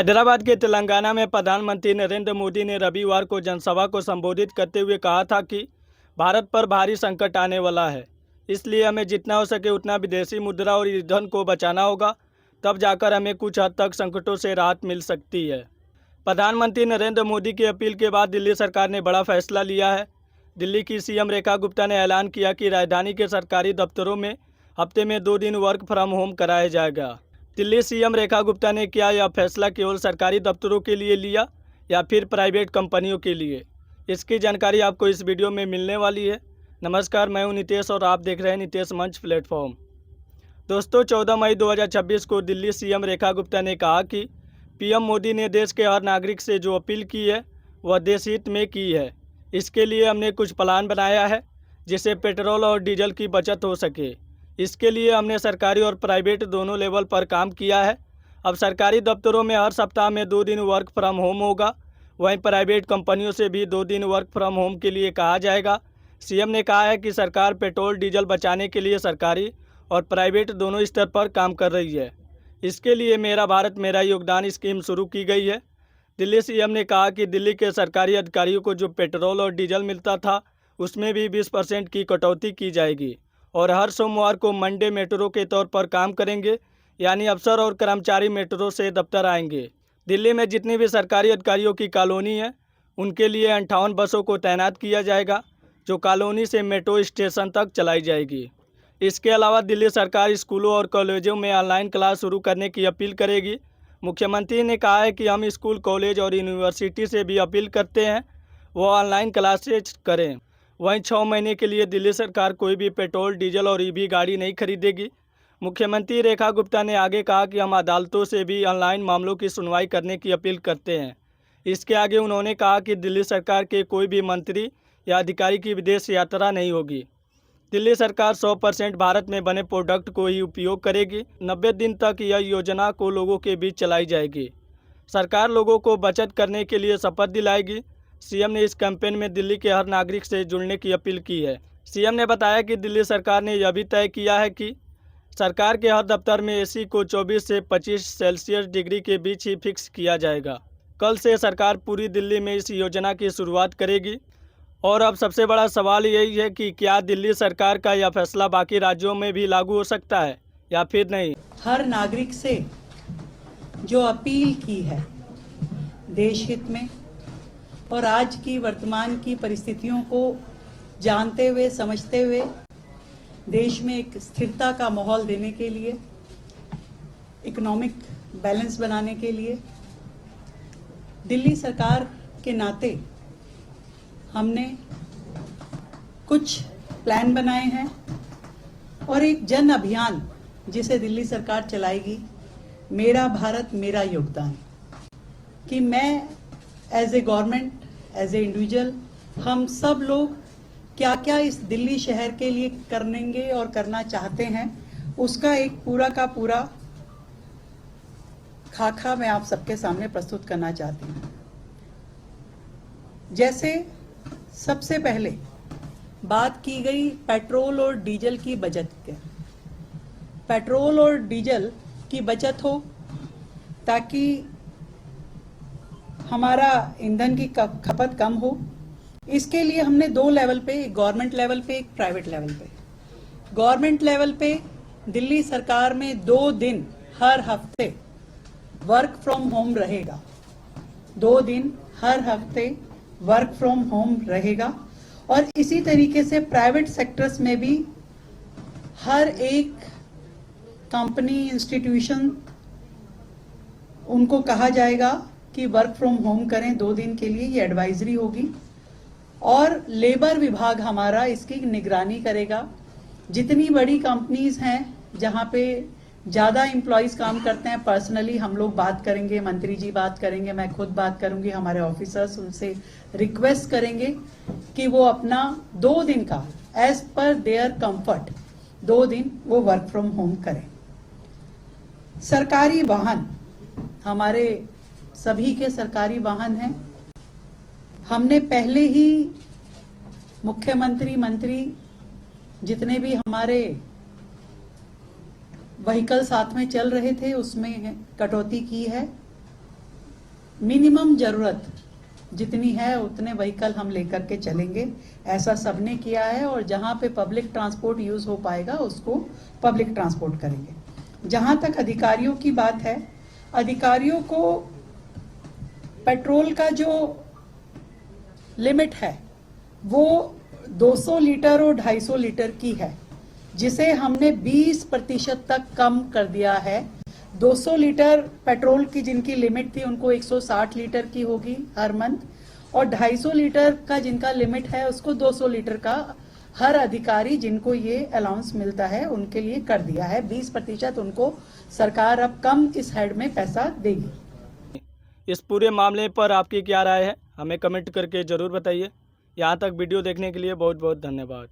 हैदराबाद के तेलंगाना में प्रधानमंत्री नरेंद्र मोदी ने रविवार को जनसभा को संबोधित करते हुए कहा था कि भारत पर भारी संकट आने वाला है, इसलिए हमें जितना हो सके उतना विदेशी मुद्रा और ईंधन को बचाना होगा, तब जाकर हमें कुछ हद तक संकटों से राहत मिल सकती है। प्रधानमंत्री नरेंद्र मोदी की अपील के बाद दिल्ली सरकार ने बड़ा फैसला लिया है। दिल्ली की सीएम रेखा गुप्ता ने ऐलान किया कि राजधानी के सरकारी दफ्तरों में हफ्ते में 2 दिन वर्क फ्रॉम होम कराया जाएगा। दिल्ली सीएम रेखा गुप्ता ने क्या यह फैसला केवल सरकारी दफ्तरों के लिए लिया या फिर प्राइवेट कंपनियों के लिए, इसकी जानकारी आपको इस वीडियो में मिलने वाली है। नमस्कार, मैं हूं नितेश और आप देख रहे हैं नितेश मंच प्लेटफॉर्म। दोस्तों, 14 मई 2026 को दिल्ली सीएम रेखा गुप्ता ने कहा कि पीएम मोदी ने देश के हर नागरिक से जो अपील की है वह देश हित में की है। इसके लिए हमने कुछ प्लान बनाया है जिससे पेट्रोल और डीजल की बचत हो सके। इसके लिए हमने सरकारी और प्राइवेट दोनों लेवल पर काम किया है। अब सरकारी दफ्तरों में हर सप्ताह में 2 दिन वर्क फ्रॉम होम होगा, वहीं प्राइवेट कंपनियों से भी 2 दिन वर्क फ्रॉम होम के लिए कहा जाएगा। सीएम ने कहा है कि सरकार पेट्रोल डीजल बचाने के लिए सरकारी और प्राइवेट दोनों स्तर पर काम कर रही है। इसके लिए मेरा भारत मेरा योगदान स्कीम शुरू की गई है। दिल्ली सीएम ने कहा कि दिल्ली के सरकारी अधिकारियों को जो पेट्रोल और डीजल मिलता था उसमें भी 20% की कटौती की जाएगी और हर सोमवार को मंडे मेट्रो के तौर पर काम करेंगे, यानी अफसर और कर्मचारी मेट्रो से दफ्तर आएंगे। दिल्ली में जितनी भी सरकारी अधिकारियों की कॉलोनी है उनके लिए 58 बसों को तैनात किया जाएगा जो कॉलोनी से मेट्रो स्टेशन तक चलाई जाएगी। इसके अलावा दिल्ली सरकार स्कूलों और कॉलेजों में ऑनलाइन क्लास शुरू करने की अपील करेगी। मुख्यमंत्री ने कहा है कि हम स्कूल, कॉलेज और यूनिवर्सिटी से भी अपील करते हैं वो ऑनलाइन क्लासेज करें। वहीं 6 महीने के लिए दिल्ली सरकार कोई भी पेट्रोल, डीजल और ईवी गाड़ी नहीं खरीदेगी। मुख्यमंत्री रेखा गुप्ता ने आगे कहा कि हम अदालतों से भी ऑनलाइन मामलों की सुनवाई करने की अपील करते हैं। इसके आगे उन्होंने कहा कि दिल्ली सरकार के कोई भी मंत्री या अधिकारी की विदेश यात्रा नहीं होगी। दिल्ली सरकार 100% भारत में बने प्रोडक्ट को ही उपयोग करेगी। 90 दिन तक यह योजना को लोगों के बीच चलाई जाएगी। सरकार लोगों को बचत करने के लिए शपथ दिलाएगी। सीएम ने इस कैंपेन में दिल्ली के हर नागरिक से जुड़ने की अपील की है। सीएम ने बताया कि दिल्ली सरकार ने यह भी तय किया है कि सरकार के हर दफ्तर में एसी को 24 से 25 सेल्सियस डिग्री के बीच ही फिक्स किया जाएगा। कल से सरकार पूरी दिल्ली में इस योजना की शुरुआत करेगी। और अब सबसे बड़ा सवाल यही है कि क्या दिल्ली सरकार का यह फैसला बाकी राज्यों में भी लागू हो सकता है या फिर नहीं। हर नागरिक से जो अपील की है देश हित में और आज की वर्तमान की परिस्थितियों को जानते हुए, समझते हुए देश में एक स्थिरता का माहौल देने के लिए, इकोनॉमिक बैलेंस बनाने के लिए दिल्ली सरकार के नाते हमने कुछ प्लान बनाए हैं और एक जन अभियान जिसे दिल्ली सरकार चलाएगी, मेरा भारत मेरा योगदान, कि मैं as a government, as a individual, हम सब लोग क्या क्या इस दिल्ली शहर के लिए करेंगे और करना चाहते हैं, उसका एक पूरा का पूरा खाका मैं आप सबके सामने प्रस्तुत करना चाहती हूँ। जैसे सबसे पहले बात की गई पेट्रोल और डीजल की बचत के। पेट्रोल और डीजल की बचत हो ताकि हमारा ईंधन की खपत कम हो। इसके लिए हमने 2 लेवल पे, एक गवर्नमेंट लेवल पे, एक प्राइवेट लेवल पे। गवर्नमेंट लेवल पे दिल्ली सरकार में 2 दिन हर हफ्ते वर्क फ्रॉम होम रहेगा। 2 दिन हर हफ्ते वर्क फ्रॉम होम रहेगा। और इसी तरीके से प्राइवेट सेक्टर्स में भी हर एक कंपनी, इंस्टीट्यूशन, उनको कहा जाएगा कि वर्क फ्रॉम होम करें 2 दिन के लिए। ये एडवाइजरी होगी और लेबर विभाग हमारा इसकी निगरानी करेगा। जितनी बड़ी कंपनीज हैं जहां पे ज्यादा एम्प्लॉयज काम करते हैं, पर्सनली हम लोग बात करेंगे, मंत्री जी बात करेंगे, मैं खुद बात करूंगी, हमारे ऑफिसर्स, उनसे रिक्वेस्ट करेंगे कि वो अपना 2 दिन का एज पर देयर कंफर्ट 2 दिन वो वर्क फ्रॉम होम करें। सरकारी वाहन, हमारे सभी के सरकारी वाहन हैं। हमने पहले ही मुख्यमंत्री, मंत्री, जितने भी हमारे व्हीकल साथ में चल रहे थे उसमें कटौती की है। मिनिमम जरूरत जितनी है उतने व्हीकल हम लेकर के चलेंगे, ऐसा सबने किया है। और जहां पे पब्लिक ट्रांसपोर्ट यूज हो पाएगा उसको पब्लिक ट्रांसपोर्ट करेंगे। जहां तक अधिकारियों की बात है, अधिकारियों को पेट्रोल का जो लिमिट है वो 200 लीटर और 250 लीटर की है, जिसे हमने 20% तक कम कर दिया है। 200 लीटर पेट्रोल की जिनकी लिमिट थी उनको 160 लीटर की होगी हर मंथ, और 250 लीटर का जिनका लिमिट है उसको 200 लीटर का हर अधिकारी जिनको ये अलाउंस मिलता है उनके लिए कर दिया है। 20% उनको सरकार अब कम इस हेड में पैसा देगी। इस पूरे मामले पर आपकी क्या राय है, हमें कमेंट करके ज़रूर बताइए। यहाँ तक वीडियो देखने के लिए बहुत बहुत धन्यवाद।